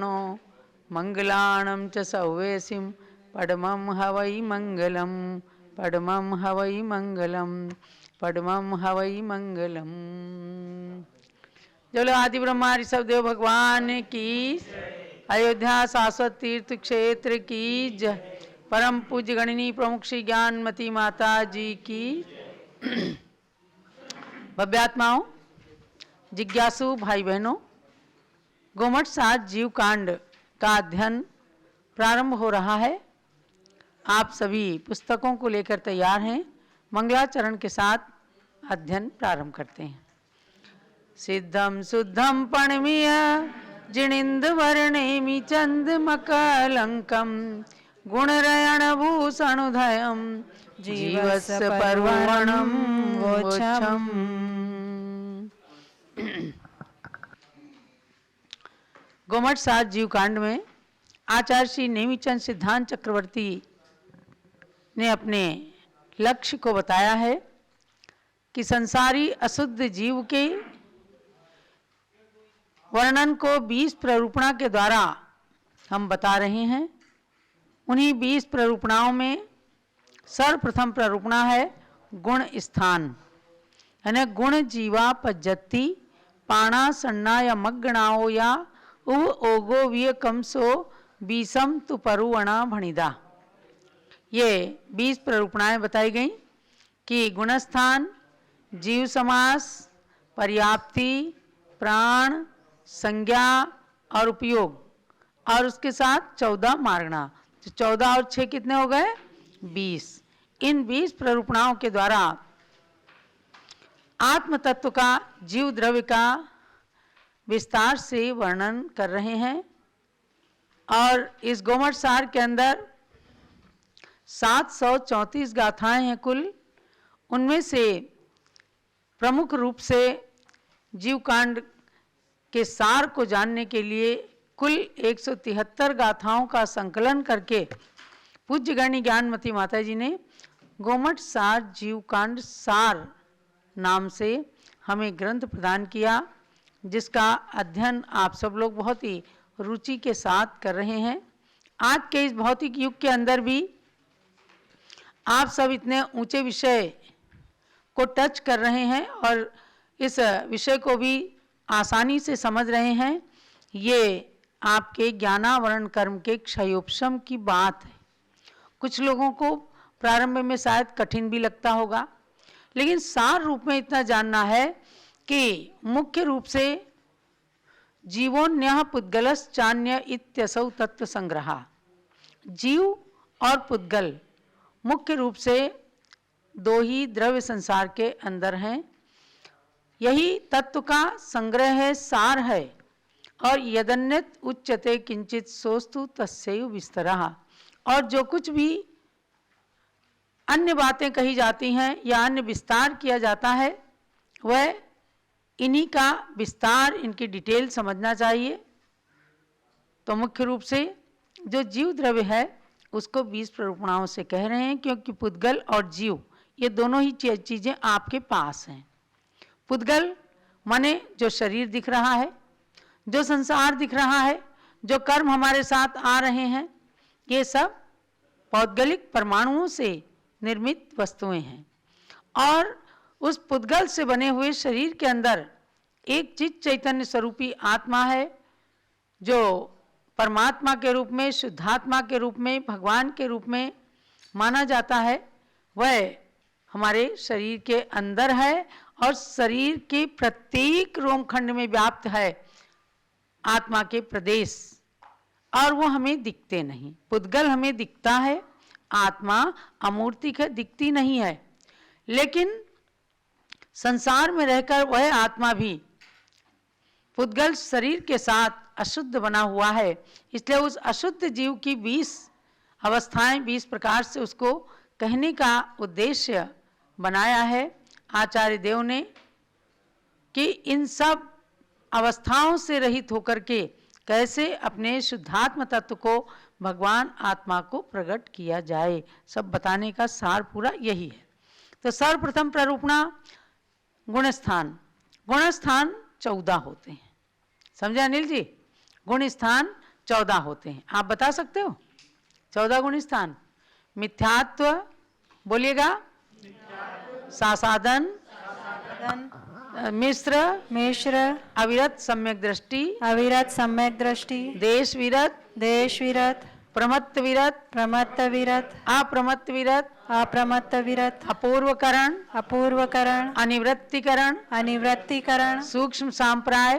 पुराणो मंगलाणं च सौवेसिं पद्मं हवै मंगलम पद्मं हवै मंगलम पद्मं हवै मंगलम। चलो आदि ब्रह्मा ऋषभ देव भगवान की, अयोध्या शाश्वत तीर्थ क्षेत्र की जय, परम पूज्य गणनी प्रमुख श्री ज्ञानमती माता जी की। भव्यात्माओं, जिज्ञासु भाई बहनों, गोमठ सात जीव कांड का अध्ययन प्रारंभ हो रहा है। आप सभी पुस्तकों को लेकर तैयार हैं। मंगलाचरण के साथ अध्ययन प्रारंभ करते हैं। सिद्धम शुद्धम पणमीय जिणिंद वर्णेमि चंद्रमकलंकम गुणरयण भूषणुधयम जीवस्य पर्वणम वोचम। गोमठ सात जीव कांड में आचार्य श्री नेमिचंद सिद्धांत चक्रवर्ती ने अपने लक्ष्य को बताया है कि संसारी अशुद्ध जीव के वर्णन को 20 प्ररूपणा के द्वारा हम बता रहे हैं। उन्हीं 20 प्ररूपणाओं में सर्वप्रथम प्ररूपणा है गुण स्थान, यानी गुण जीवा पज्जति पाणा सन्ना या मग्गणाओ या उव ओगो विय कमसो बीसम तु परुवणा भणिदा। ये 20 प्ररूपणाएं बताई गई कि गुणस्थान, जीव समास, पर्याप्ति, प्राण, संज्ञा और उपयोग, और उसके साथ 14 मार्गणा। तो 14 और 6 कितने हो गए? 20। इन 20 प्ररूपणाओं के द्वारा आत्म तत्व का, जीव द्रव्य का विस्तार से वर्णन कर रहे हैं। और इस गोमठ सार के अंदर 734 गाथाएं हैं कुल। उनमें से प्रमुख रूप से जीव कांड के सार को जानने के लिए कुल 173 गाथाओं का संकलन करके पूज्य गणी ज्ञानमती माता जी ने गोमठ सार जीव कांड सार नाम से हमें ग्रंथ प्रदान किया, जिसका अध्ययन आप सब लोग बहुत ही रुचि के साथ कर रहे हैं। आज के इस भौतिक युग के अंदर भी आप सब इतने ऊंचे विषय को टच कर रहे हैं और इस विषय को भी आसानी से समझ रहे हैं। ये आपके ज्ञानावरण कर्म के क्षयोपशम की बात है। कुछ लोगों को प्रारंभ में शायद कठिन भी लगता होगा, लेकिन सार रूप में इतना जानना है कि मुख्य रूप से जीवोन्यः पुद्गलस् चान्य इत्यसौ तत्व संग्रहा। जीव और पुद्गल मुख्य रूप से दो ही द्रव्य संसार के अंदर हैं। यही तत्व का संग्रह है, सार है। और यदन्यत उच्यते किंचित सोस्तु तस्यैव विस्तरः। और जो कुछ भी अन्य बातें कही जाती हैं या अन्य विस्तार किया जाता है, वह इन्हीं का विस्तार, इनकी डिटेल समझना चाहिए। तो मुख्य रूप से जो जीव द्रव्य है उसको 20 प्ररूपणाओं से कह रहे हैं, क्योंकि पुद्गल और जीव ये दोनों ही चीज़ें आपके पास हैं। पुद्गल माने जो शरीर दिख रहा है, जो संसार दिख रहा है, जो कर्म हमारे साथ आ रहे हैं, ये सब पौद्गलिक परमाणुओं से निर्मित वस्तुएं हैं। और उस पुद्गल से बने हुए शरीर के अंदर एक चित चैतन्य स्वरूपी आत्मा है, जो परमात्मा के रूप में, शुद्धात्मा के रूप में, भगवान के रूप में माना जाता है। वह हमारे शरीर के अंदर है और शरीर के प्रत्येक रोमखंड में व्याप्त है आत्मा के प्रदेश, और वो हमें दिखते नहीं। पुद्गल हमें दिखता है, आत्मा अमूर्तिक है, दिखती नहीं है। लेकिन संसार में रहकर वह आत्मा भी पुद्गल शरीर के साथ अशुद्ध बना हुआ है। इसलिए उस अशुद्ध जीव की 20 अवस्थाएं, 20 प्रकार से उसको कहने का उद्देश्य बनाया है आचार्य देव ने, कि इन सब अवस्थाओं से रहित होकर के कैसे अपने शुद्धात्म तत्व को, भगवान आत्मा को प्रकट किया जाए, सब बताने का सार पूरा यही है। तो सर्वप्रथम प्ररूपणा गुणस्थान। गुणस्थान 14 होते हैं, समझे अनिल जी? गुण स्थान 14 होते हैं। आप बता सकते हो 14 गुण स्थान? मिथ्यात्व बोलिएगा, सासादन, मिश्र, अविरत सम्यक दृष्टि, देश विरत, प्रमत्त विरत, अप्रमत्त विरत, अपूर्वकरण, अनिवृत्तिकरण, सूक्ष्म सांप्राय,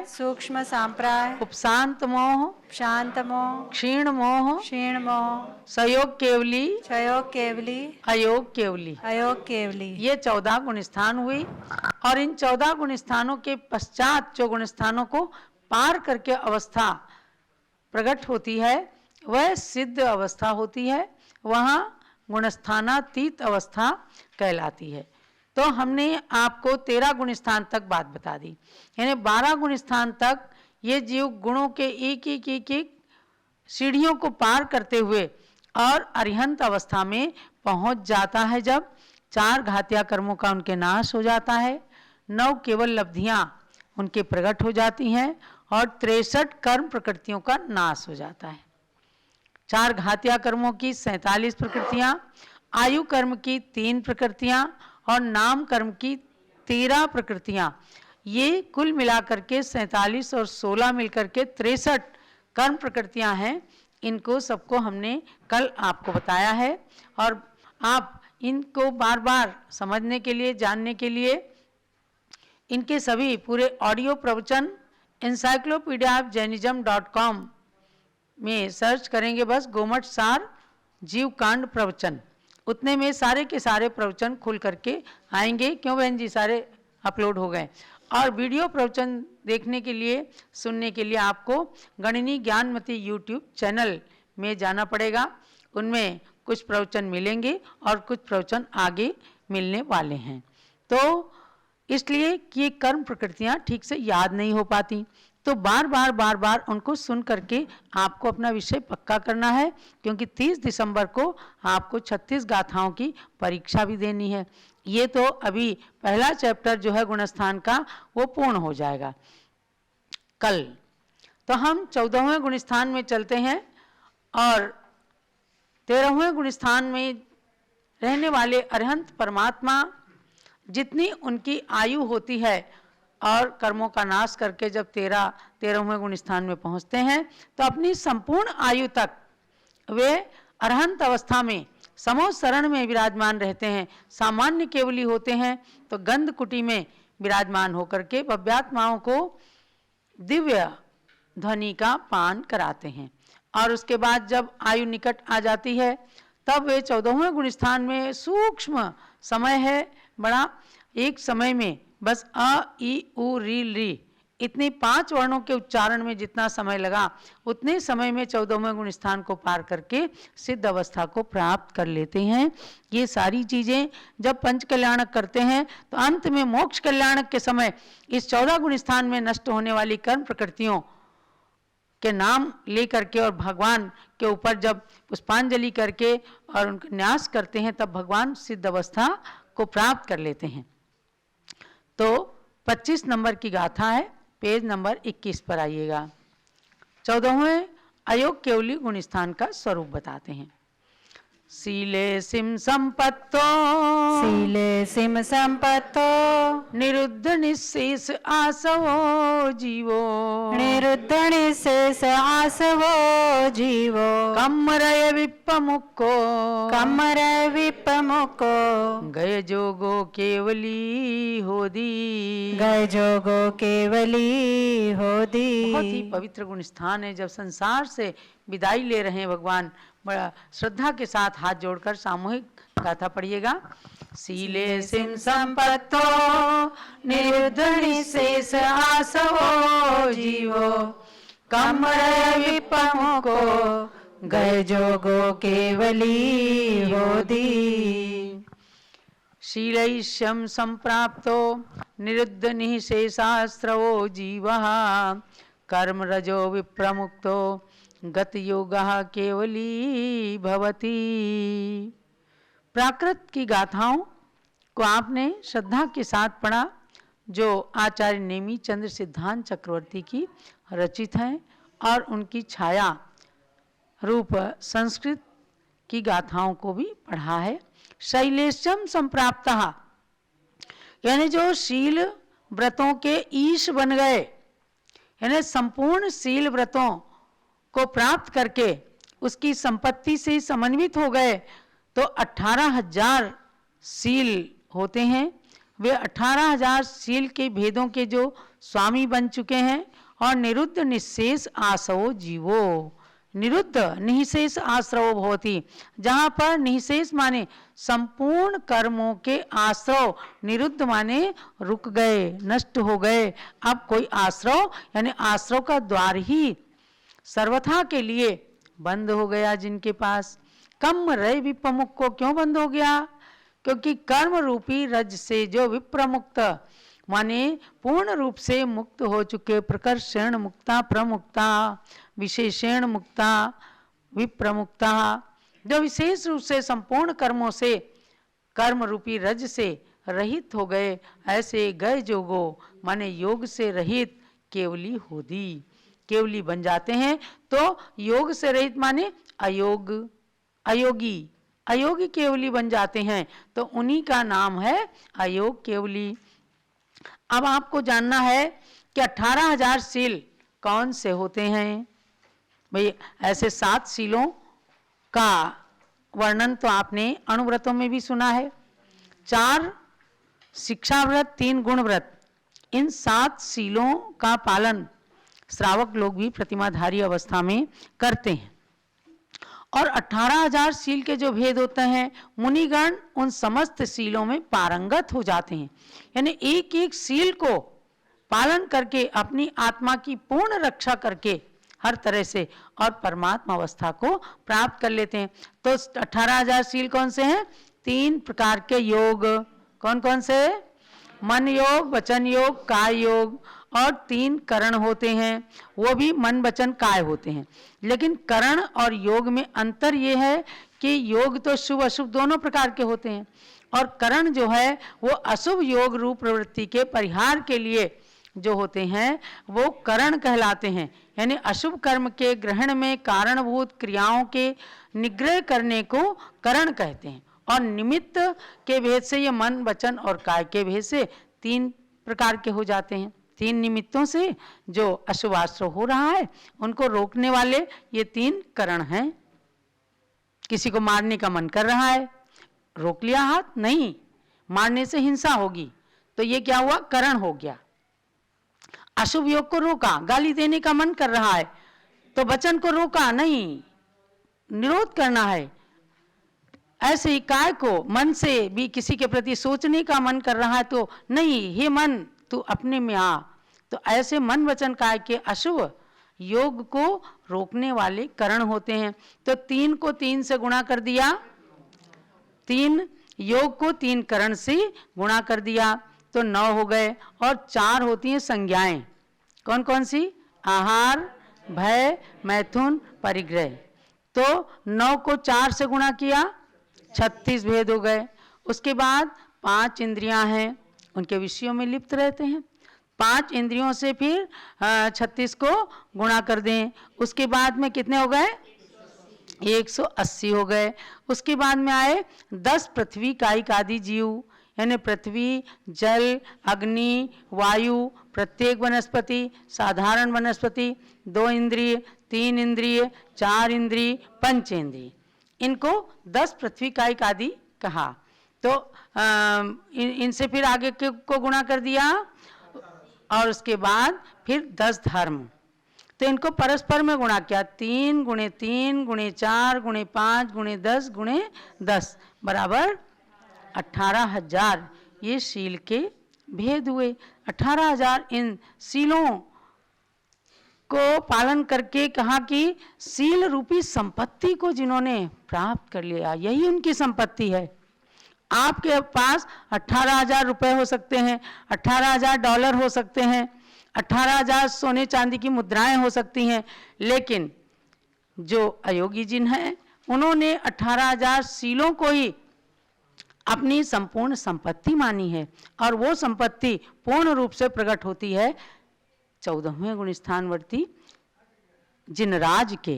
उपशांत मोह, क्षीण मोह, सयोग केवली, अयोग केवली। ये 14 गुण स्थान हुई। और इन 14 गुण स्थानों के पश्चात जो गुण स्थानों को पार करके अवस्था प्रकट होती है वह सिद्ध अवस्था होती है, वहाँ गुणस्थानातीत अवस्था कहलाती है। तो हमने आपको 13 गुण स्थान तक बात बता दी, यानी 12 गुण स्थान तक ये जीव गुणों के एक सीढ़ियों को पार करते हुए और अरिहंत अवस्था में पहुंच जाता है। जब 4 घातिया कर्मों का उनके नाश हो जाता है, 9 केवल लब्धियां उनके प्रकट हो जाती हैं और 63 कर्म प्रकृतियों का नाश हो जाता है। 4 घातिया कर्मों की 47 प्रकृतियां, आयु कर्म की 3 प्रकृतियां और नाम कर्म की 13 प्रकृतियां, ये कुल मिलाकर के 47 और 16 मिलकर के 63 कर्म प्रकृतियां हैं। इनको सबको हमने कल आपको बताया है और आप इनको बार बार समझने के लिए, जानने के लिए इनके सभी पूरे ऑडियो प्रवचन encyclopedia-of-jainism.com में सर्च करेंगे, बस गोमठ सार जीव कांड प्रवचन, उतने में सारे के सारे प्रवचन खुल करके आएंगे। क्यों बहन जी, सारे अपलोड हो गए। और वीडियो प्रवचन देखने के लिए, सुनने के लिए आपको गणिनी ज्ञानमती यूट्यूब चैनल में जाना पड़ेगा। उनमें कुछ प्रवचन मिलेंगे और कुछ प्रवचन आगे मिलने वाले हैं। तो इसलिए कि ये कर्म प्रकृतियां ठीक से याद नहीं हो पाती, तो बार बार उनको सुन करके आपको अपना विषय पक्का करना है, क्योंकि 30 दिसंबर को आपको 36 गाथाओं की परीक्षा भी देनी है। ये तो अभी पहला चैप्टर जो है गुणस्थान का वो पूर्ण हो जाएगा कल। तो हम 14वें गुणस्थान में चलते हैं और 13वें गुणस्थान में रहने वाले अरहंत परमात्मा जितनी उनकी आयु होती है और कर्मों का नाश करके जब 13वें गुण स्थान में पहुंचते हैं तो अपनी संपूर्ण आयु तक वे अरहंत अवस्था में समो शरण में विराजमान रहते हैं। सामान्य केवली होते हैं तो गंध कुटी में विराजमान होकर के भव्यात्माओं को दिव्य ध्वनि का पान कराते हैं। और उसके बाद जब आयु निकट आ जाती है तब वे 14वें गुण स्थान में सूक्ष्म समय है बड़ा, एक समय में बस अ ई उ री री इतने 5 वर्णों के उच्चारण में जितना समय लगा उतने समय में 14वें गुण स्थान को पार करके सिद्ध अवस्था को प्राप्त कर लेते हैं। ये सारी चीजें जब पंच कल्याणक करते हैं तो अंत में मोक्ष कल्याणक के समय इस 14 गुण स्थान में नष्ट होने वाली कर्म प्रकृतियों के नाम लेकर के और भगवान के ऊपर जब पुष्पांजलि करके और उनका न्यास करते हैं तब भगवान सिद्ध अवस्था को प्राप्त कर लेते हैं। तो 25 नंबर की गाथा है, पेज नंबर 21 पर आइएगा। 14वें अयोग केवली गुण स्थान का स्वरूप बताते हैं। शीले सिम संपत्तो निरुद्ध निशेष आसवो जीवो कम्मरय विप्पमुक्को गय जोगो केवली होदी बहुत ही पवित्र गुण स्थान है। जब संसार से विदाई ले रहे हैं भगवान, बड़ा श्रद्धा के साथ हाथ जोड़कर सामूहिक गाथा पढ़िएगा। शीले सिम संपत्तो निरुद्ध निशेष आसवो जीवो कम्मरय विप्पमुक्को गय जोगो केवली होदी। शीलैष्यं संप्राप्तो निरुद्ध निःशेषास्त्रवो जीवः कर्म रजो विप्रमुक्तो गत योगः केवली भवति। प्राकृत की गाथाओं को आपने श्रद्धा के साथ पढ़ा, जो आचार्य नेमी चंद्र सिद्धांत चक्रवर्ती की रचित हैं और उनकी छाया रूप संस्कृत की गाथाओं को भी पढ़ा है। शैलेशम संप्राप्तः, यानी जो शील व्रतों के ईश बन गए, यानी संपूर्ण शील व्रतों को प्राप्त करके उसकी संपत्ति से समन्वित हो गए, तो 18,000 शील होते हैं। वे 18,000 शील के भेदों के जो स्वामी बन चुके हैं। और निरुद्ध निःशेष आसवो जीवो, निरुद्ध निःशेष आश्रवो भवति, जहाँ पर निःशेष माने संपूर्ण कर्मों के आश्रव, निरुद्ध माने रुक गए, नष्ट हो गए। अब कोई आश्रव यानी आश्रव का द्वार ही सर्वथा के लिए बंद हो गया जिनके पास। कम रय विप्रमुख को क्यों बंद हो गया? क्योंकि कर्म रूपी रज से जो विप्रमुक्त माने पूर्ण रूप से मुक्त हो चुके, प्रकर्षेण मुक्ता प्रमुक्ता विशेषेण मुक्ता विप्रमुक्ता, जो विशेष रूप से संपूर्ण कर्मों से कर्म रूपी रज से रहित हो गए, ऐसे गए जोगो माने योग से रहित केवली होदी, केवली बन जाते हैं। तो योग से रहित माने अयोग, अयोगी, अयोगी केवली बन जाते हैं, तो उन्हीं का नाम है अयोग केवली। अब आपको जानना है कि 18,000 शील कौन से होते हैं। भाई ऐसे 7 शीलों का वर्णन तो आपने अणुव्रतों में भी सुना है। 4 शिक्षा व्रत, 3 गुण व्रत, इन 7 शीलों का पालन श्रावक लोग भी प्रतिमाधारी अवस्था में करते हैं। और 18,000 शील के जो भेद होते हैं, मुनिगण उन समस्त शीलों में पारंगत हो जाते हैं, यानी एक एक शील को पालन करके अपनी आत्मा की पूर्ण रक्षा करके हर तरह से और परमात्मा अवस्था को प्राप्त कर लेते हैं। तो 18,000 शील कौन से हैं? 3 प्रकार के योग। कौन कौन से? मन योग, वचन योग, काय योग, और 3 करण होते हैं, वो भी मन वचन काय होते हैं। लेकिन करण और योग में अंतर ये है कि योग तो शुभ अशुभ दोनों प्रकार के होते हैं, और करण जो है वो अशुभ योग रूप प्रवृत्ति के परिहार के लिए जो होते हैं वो करण कहलाते हैं। यानी अशुभ कर्म के ग्रहण में कारणभूत क्रियाओं के निग्रह करने को करण कहते हैं। और निमित्त के भेद से ये मन वचन और काय के भेद से 3 प्रकार के हो जाते हैं। 3 निमित्तों से जो अशुभाश्रव हो रहा है उनको रोकने वाले ये 3 करण हैं। किसी को मारने का मन कर रहा है, रोक लिया हाथ, नहीं, मारने से हिंसा होगी, तो ये क्या हुआ? करण हो गया। अशुभ योग को रोका, गाली देने का मन कर रहा है तो वचन को रोका, नहीं, निरोध करना है। ऐसे ही काय को मन से भी किसी के प्रति सोचने का मन कर रहा है तो नहीं, हे मन तू अपने में आ। तो ऐसे मन वचन काय के अशुभ योग को रोकने वाले करण होते हैं। तो 3 को 3 से गुणा कर दिया, 3 योग को 3 करण से गुणा कर दिया तो 9 हो गए। और 4 होती हैं संज्ञाएं। कौन कौन सी? आहार, भय, मैथुन, परिग्रह। तो 9 को 4 से गुणा किया, 36 भेद हो गए। उसके बाद 5 इंद्रियां हैं, उनके विषयों में लिप्त रहते हैं। 5 इंद्रियों से फिर 36 को गुणा कर दें, उसके बाद में कितने हो गए? 180 हो गए। उसके बाद में आए 10 पृथ्वी कायिक आदि जीव, यानी पृथ्वी, जल, अग्नि, वायु, प्रत्येक वनस्पति, साधारण वनस्पति, 2 इंद्रिय, 3 इंद्रिय, 4 इंद्रिय, पंचेंद्रिय, इनको 10 पृथ्वी कायिक आदि कहा। तो इनसे फिर आगे को गुणा कर दिया और उसके बाद फिर 10 धर्म, तो इनको परस्पर में गुणा किया, 3 गुणे 3 गुणे 4 गुणे 5 गुणे 10 गुणे 10 बराबर 18,000 ये शील के भेद हुए। 18,000 इन शीलों को पालन करके कहा कि शील रूपी संपत्ति को जिन्होंने प्राप्त कर लिया यही उनकी संपत्ति है। आपके पास 18,000 रुपए हो सकते हैं, 18,000 डॉलर हो सकते हैं, 18,000 सोने चांदी की मुद्राएं हो सकती हैं, लेकिन जो अयोगी जिन हैं उन्होंने 18,000 शीलों को ही अपनी संपूर्ण संपत्ति मानी है। और वो संपत्ति पूर्ण रूप से प्रकट होती है 14वें गुण स्थानवर्ती जिनराज के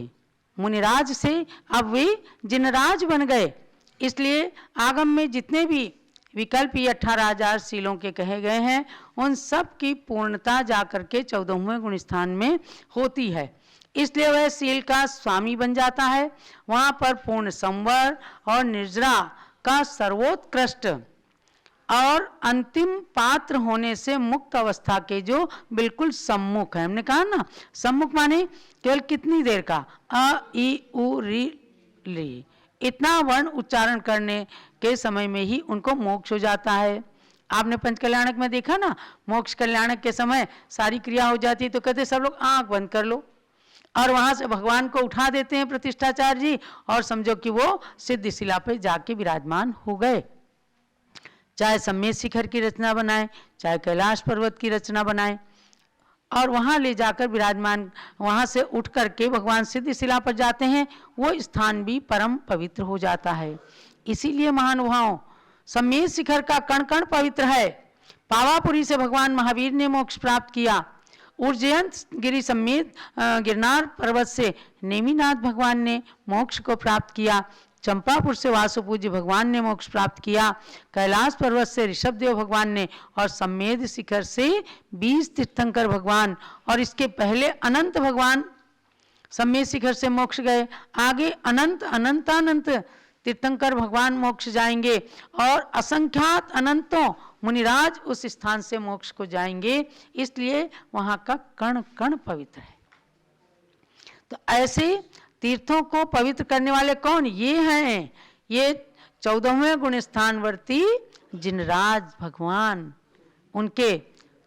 मुनिराज से अब वे जिनराज बन गए। इसलिए आगम में जितने भी विकल्प ये 18,000 शीलों के कहे गए हैं, उन सब की पूर्णता जाकर के 14वें गुण स्थान में होती है। इसलिए वह शील का स्वामी बन जाता है। वहाँ पर पूर्ण संवर और निर्जरा का सर्वोत्कृष्ट और अंतिम पात्र होने से मुक्त अवस्था के जो बिल्कुल सम्मुख है। हमने कहा ना, सम्मुख माने केवल कितनी देर का, अ ई उ री ली, इतना वर्ण उच्चारण करने के समय में ही उनको मोक्ष हो जाता है। आपने पंच कल्याणक में देखा ना, मोक्ष कल्याणक के समय सारी क्रिया हो जाती है तो कहते सब लोग आंख बंद कर लो, और वहां से भगवान को उठा देते हैं प्रतिष्ठाचार्य जी, और समझो कि वो सिद्ध शिला पे जाके विराजमान हो गए। चाहे सम्मेद शिखर की रचना बनाए, चाहे कैलाश पर्वत की रचना बनाए, और वहाँ ले जाकर विराजमान, वहाँ से उठ करके भगवान सिद्ध शिला पर जाते हैं, वो स्थान भी परम पवित्र हो जाता है। इसीलिए महानुभावों, सम्मेद शिखर का कण कण पवित्र है। पावापुरी से भगवान महावीर ने मोक्ष प्राप्त किया। उज्जैन गिरी सम्मेद गिरनार पर्वत से नेमिनाथ भगवान ने मोक्ष को प्राप्त किया। चंपापुर से वासुपूज्य भगवान ने मोक्ष प्राप्त किया। कैलाश पर्वत से ऋषभदेव भगवान ने, और सम्मेद शिखर से 20 तीर्थंकर भगवान, और इसके पहले अनंत भगवान सम्मेद शिखर से मोक्ष गए। आगे अनंत अनंतानंत तीर्थंकर भगवान मोक्ष जाएंगे, और असंख्यात अनंतों मुनिराज उस स्थान से मोक्ष को जाएंगे। इसलिए वहाँ का कण कण पवित्र है। तो ऐसे तीर्थों को पवित्र करने वाले कौन? ये हैं, ये 14वें गुण स्थानवर्ती जिनराज भगवान। उनके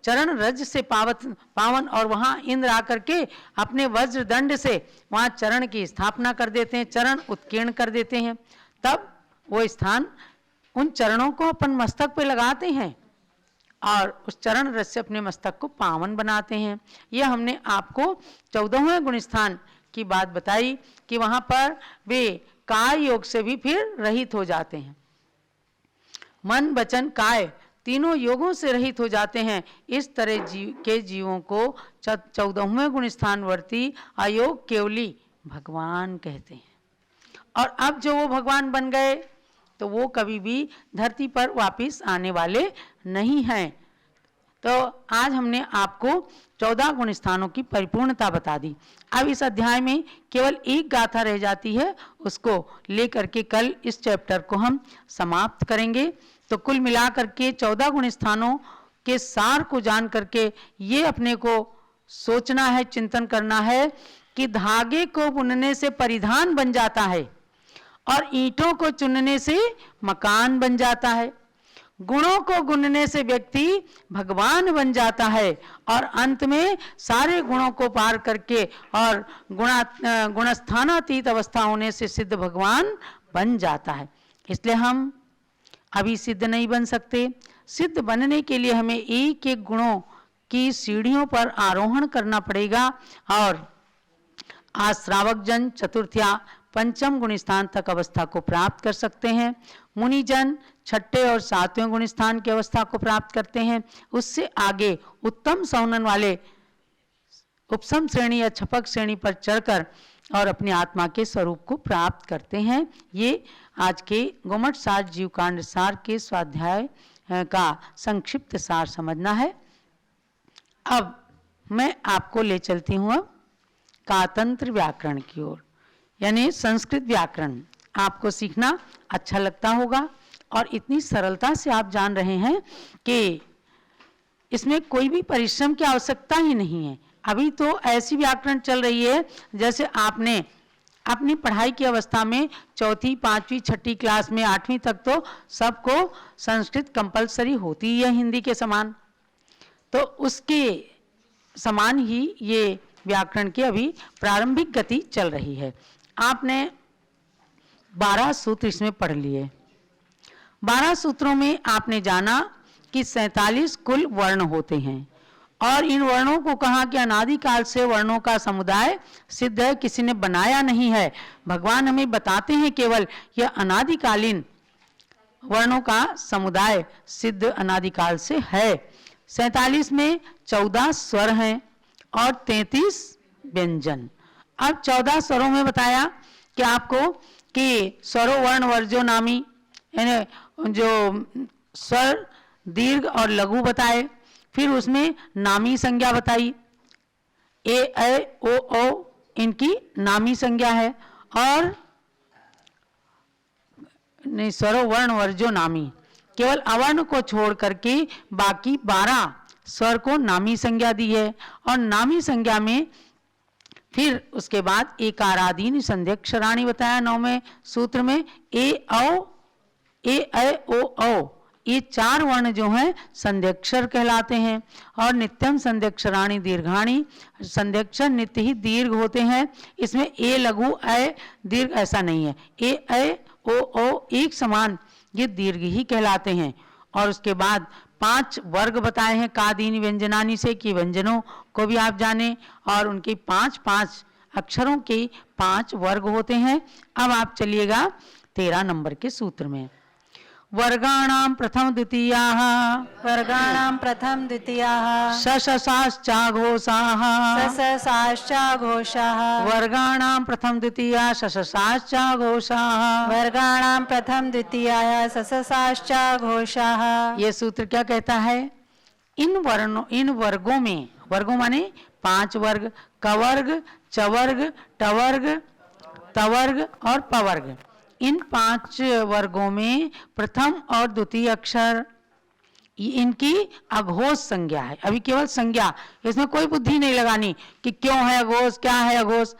चरण रज से पावन, और वहाँ इंद्र आकर के अपने वज्र दंड से वहाँ चरण की स्थापना कर देते हैं, चरण उत्कीर्ण कर देते हैं। तब वो स्थान, उन चरणों को अपन मस्तक पे लगाते हैं और उस चरण रज से अपने मस्तक को पावन बनाते हैं। यह हमने आपको 14वें गुण स्थान की बात बताई कि वहाँ पर वे काय योग से भी फिर रहित हो जाते हैं। मन वचन काय तीनों योगों से रहित हो जाते हैं। इस तरह के जीवों को 14वें गुण स्थानवर्ती अयोग केवली भगवान कहते हैं। और अब जो वो भगवान बन गए तो वो कभी भी धरती पर वापिस आने वाले नहीं हैं। तो आज हमने आपको 14 गुण स्थानों की परिपूर्णता बता दी। अब इस अध्याय में केवल एक गाथा रह जाती है, उसको लेकर के कल इस चैप्टर को हम समाप्त करेंगे। तो कुल मिलाकर के 14 गुण स्थानों के सार को जान करके ये अपने को सोचना है, चिंतन करना है कि धागे को बुनने से परिधान बन जाता है और ईंटों को चुनने से मकान बन जाता है। गुणों को गुनने से व्यक्ति भगवान बन जाता है, और अंत में सारे गुणों को पार करके और गुणस्थानातीत अवस्था होने से सिद्ध भगवान बन जाता है। इसलिए हम अभी सिद्ध नहीं बन सकते। सिद्ध बनने के लिए हमें एक एक गुणों की सीढ़ियों पर आरोहण करना पड़ेगा, और आज श्रावक जन चतुर्थया पंचम गुण स्थान तक अवस्था को प्राप्त कर सकते हैं। मुनिजन छठे और सातवें गुण स्थान की अवस्था को प्राप्त करते हैं। उससे आगे उत्तम सौनन वाले उपसम श्रेणी या छपक श्रेणी पर चढ़कर और अपनी आत्मा के स्वरूप को प्राप्त करते हैं। ये आज के गोमठ सार जीवकांड सार के स्वाध्याय का संक्षिप्त सार समझना है। अब मैं आपको ले चलती हूँ कातंत्र व्याकरण की ओर, यानी संस्कृत व्याकरण। आपको सीखना अच्छा लगता होगा और इतनी सरलता से आप जान रहे हैं कि इसमें कोई भी परिश्रम की आवश्यकता ही नहीं है। अभी तो ऐसी व्याकरण चल रही है जैसे आपने अपनी पढ़ाई की अवस्था में चौथी, पांचवी, छठी क्लास में 8वीं तक तो सबको संस्कृत कंपलसरी होती ही है हिंदी के समान। तो उसके समान ही ये व्याकरण की अभी प्रारंभिक गति चल रही है। आपने 12 सूत्र इसमें पढ़ लिए। 12 सूत्रों में आपने जाना कि 47 कुल वर्ण होते हैं, और इन वर्णों को कहा कि अनादिकाल से वर्णों का समुदाय सिद्ध है, किसी ने बनाया नहीं है। भगवान हमें बताते हैं केवल यह अनादिकालीन वर्णों का समुदाय सिद्ध अनादिकाल से है। 47 में 14 स्वर हैं और 33 व्यंजन। अब 14 स्वरों में बताया कि आपको कि स्वरो वर्ण वर्जो नामी, यानी जो स्वर दीर्घ और लघु बताए, फिर उसमें नामी संज्ञा बताई, ए ऐ ओ औ इनकी नामी संज्ञा है, और नहीं स्वरो वर्ण वर्जो नामी, केवल अवर्ण को छोड़ करके बाकी 12 स्वर को नामी संज्ञा दी है। और नामी संज्ञा में फिर उसके बाद एकारादीन संध्यक्षराणी बताया 9वें सूत्र में, ए औ ए ऐ ओ औ ये 4 वर्ण जो हैं संध्यक्षर कहलाते हैं। और नित्यम संध्यक्षराणी दीर्घाणी, संध्यक्षर नित्य ही दीर्घ होते हैं, इसमें ए लघु ऐ दीर्घ ऐसा नहीं है, ए ऐ ओ औ एक समान ये दीर्घ ही कहलाते हैं। और उसके बाद 5 वर्ग बताए हैं कादीनी व्यंजनानी से, कि व्यंजनों को भी आप जाने, और उनके 5 अक्षरों के 5 वर्ग होते हैं। अब आप चलिएगा 13 नंबर के सूत्र में, वर्गाणाम प्रथम द्वितीयाः, वर्गाणां प्रथम द्वितीयाः, शशसाश्चाघोषाः, सससाश्चाघोषाः, वर्गाणाम प्रथम द्वितीया शशसाश्चाघोषाः। वर्गाणां प्रथम द्वितीयाः सससाश्चाघोषाः। ये सूत्र क्या कहता है? इन वर्गों में, वर्गों माने 5 वर्ग, कवर्ग, चवर्ग, टवर्ग, तवर्ग और पवर्ग, इन 5 वर्गों में प्रथम और द्वितीय अक्षर इनकी अघोष संज्ञा है। अभी केवल संज्ञा, इसमें कोई बुद्धि नहीं लगानी कि क्यों है अघोष, क्या है अघोष,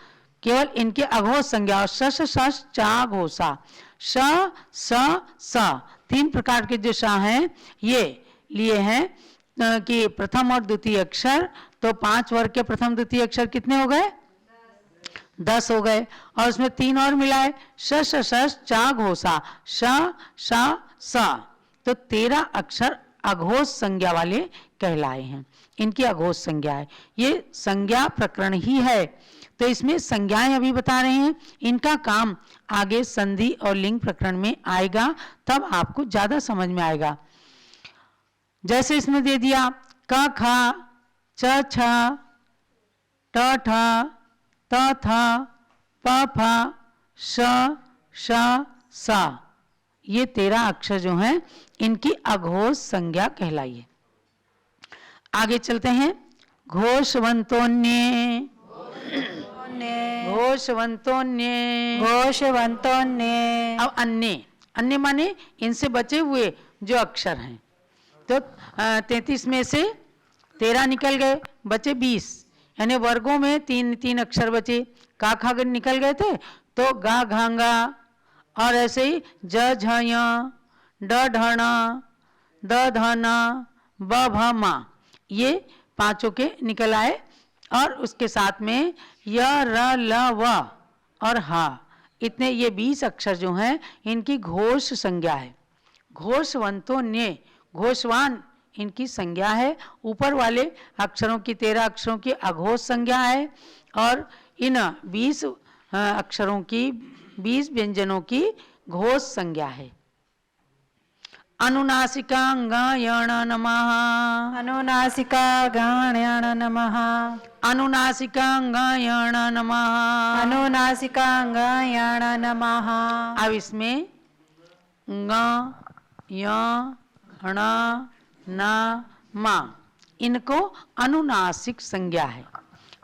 केवल इनके अघोष संज्ञा। शश शश चा घोषा, श स स 3 प्रकार के जो श हैं ये लिए हैं कि प्रथम और द्वितीय अक्षर। तो 5 वर्ग के प्रथम द्वितीय अक्षर कितने हो गए? 10 हो गए। और उसमें 3 और मिलाए, श श श चा घोषा, श श स, तो 13 अक्षर अघोष संज्ञा वाले कहलाए हैं, इनकी अघोष संज्ञा है। ये संज्ञा प्रकरण ही है, तो इसमें संज्ञाएं अभी बता रहे हैं, इनका काम आगे संधि और लिंग प्रकरण में आएगा, तब आपको ज्यादा समझ में आएगा। जैसे इसमें दे दिया क ख च छ ट ठ त थ प फ श श स, ये 13 अक्षर जो हैं इनकी अघोष संज्ञा कहलाई है। आगे चलते हैं, घोषवंतोन्ये, घोषवंतोन्ये, घोषवंतोन्ये। अब अन्य, अन्य माने इनसे बचे हुए जो अक्षर हैं। तो 33 में से 13 निकल गए, बचे 20, यानी वर्गों में 3 अक्षर बचे। का खा निकल गए थे तो गा घांगा, और ऐसे ही ज झ य, ड ढ ण, द ध न, ब भ म, ये 5 के निकल आए। और उसके साथ में य र ल व और ह, इतने ये 20 अक्षर जो हैं इनकी घोष संज्ञा है। घोषवंतोन्ये, घोषवान इनकी संज्ञा है, ऊपर वाले अक्षरों की 13 अक्षरों की अघोष संज्ञा है, और इन 20 अक्षरों की 20 व्यंजनों की घोष संज्ञा है। अनुनासिकांगायण नमः, अनुनासिकागायण नमः, अनुनासिकांगायण नमः, अनुनासिकागायण नमः। अब इसमें ङ य ण न म, इनको अनुनासिक संज्ञा है।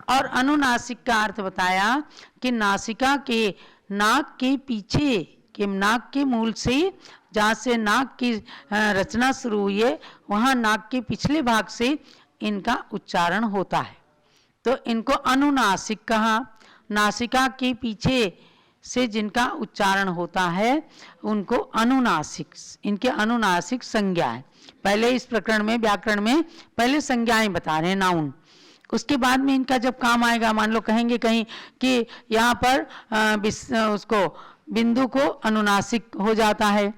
और अनुनासिक का अर्थ बताया कि नासिका के नाक के पीछे के, नाक के मूल से जहाँ से नाक की रचना शुरू हुई है वहाँ नाक के पिछले भाग से इनका उच्चारण होता है, तो इनको अनुनासिक कहा। नासिका के पीछे से जिनका उच्चारण होता है उनको अनुनासिक, इनके अनुनासिक संज्ञा है। पहले इस प्रकरण में व्याकरण में पहले संज्ञाएं बता रहे हैं, नाउन, उसके बाद में इनका जब काम आएगा, मान लो कहेंगे कहीं कि यहाँ पर उसको बिंदु को अनुनासिक हो जाता है,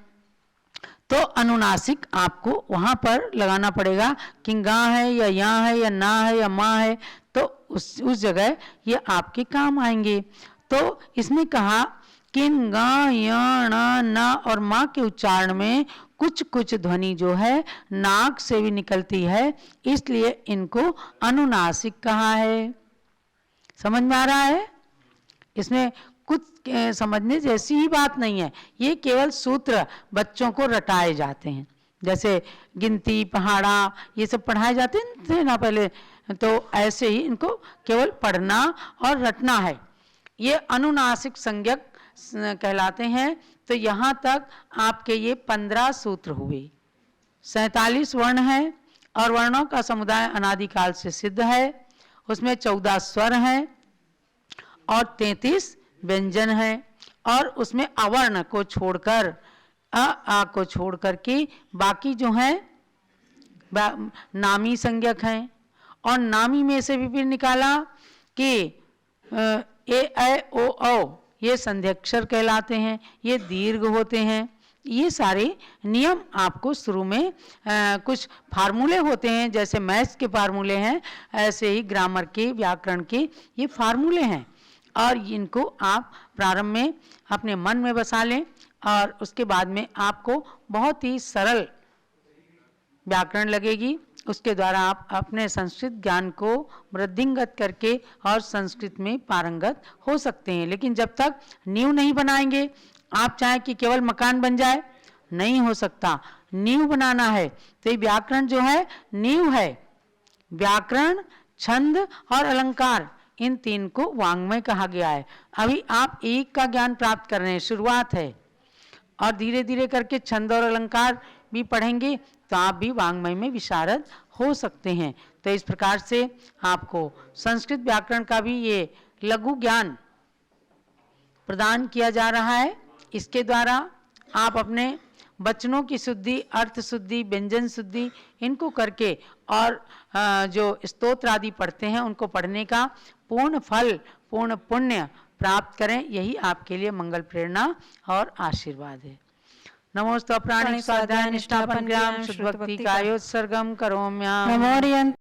तो अनुनासिक आपको वहाँ पर लगाना पड़ेगा कि गा है या यहाँ है या ना है या माँ है, तो उस जगह ये आपके काम आएंगे। तो इसमें कहा कि गा या ना और माँ के उच्चारण में कुछ कुछ ध्वनि जो है नाक से भी निकलती है, इसलिए इनको अनुनासिक कहा है। समझ में आ रहा है? इसमें कुछ समझने जैसी ही बात नहीं है। ये केवल सूत्र बच्चों को रटाए जाते हैं, जैसे गिनती पहाड़ा ये सब पढ़ाए जाते थे ना पहले, तो ऐसे ही इनको केवल पढ़ना और रटना है। ये अनुनासिक संज्ञक कहलाते हैं। तो यहाँ तक आपके ये 15 सूत्र हुए। 47 वर्ण हैं और वर्णों का समुदाय अनादिकाल से सिद्ध है। उसमें 14 स्वर हैं और 33 व्यंजन हैं, और उसमें अवर्ण को छोड़कर आ को छोड़ करके बाकी जो हैं नामी संज्ञक हैं। और नामी में से भी फिर निकाला कि ए ऐ ओ औ ये संध्यक्षर कहलाते हैं, ये दीर्घ होते हैं। ये सारे नियम आपको शुरू में कुछ फार्मूले होते हैं, जैसे मैथ्स के फार्मूले हैं, ऐसे ही ग्रामर के व्याकरण के ये फार्मूले हैं। और इनको आप प्रारंभ में अपने मन में बसा लें, और उसके बाद में आपको बहुत ही सरल व्याकरण लगेगी। उसके द्वारा आप अपने संस्कृत ज्ञान को वृद्धिंगत करके और संस्कृत में पारंगत हो सकते हैं। लेकिन जब तक नींव नहीं बनाएंगे, आप चाहें कि केवल मकान बन जाए, नहीं हो सकता। नींव बनाना है। तो ये व्याकरण जो है नींव है। व्याकरण, छंद और अलंकार, इन 3 को वाङ्मय कहा गया है। अभी आप एक का ज्ञान प्राप्त कर रहे हैं, शुरुआत है, और धीरे धीरे करके छंद और अलंकार भी पढ़ेंगे तो आप भी वाङ्मय में विशारद हो सकते हैं। तो इस प्रकार से आपको संस्कृत व्याकरण का भी ये लघु ज्ञान प्रदान किया जा रहा है। इसके द्वारा आप अपने वचनों की शुद्धि, अर्थ शुद्धि, व्यंजन शुद्धि इनको करके और जो स्तोत्र आदि पढ़ते हैं उनको पढ़ने का पूर्ण फल, पूर्ण पुण्य प्राप्त करें। यही आपके लिए मंगल प्रेरणा और आशीर्वाद है। नमोस्तु प्राणिक स्वाध्याय निष्ठापन ज्ञान शुद्ध भक्ति कायोत्सर्गम करोम्याम। नमोरियंत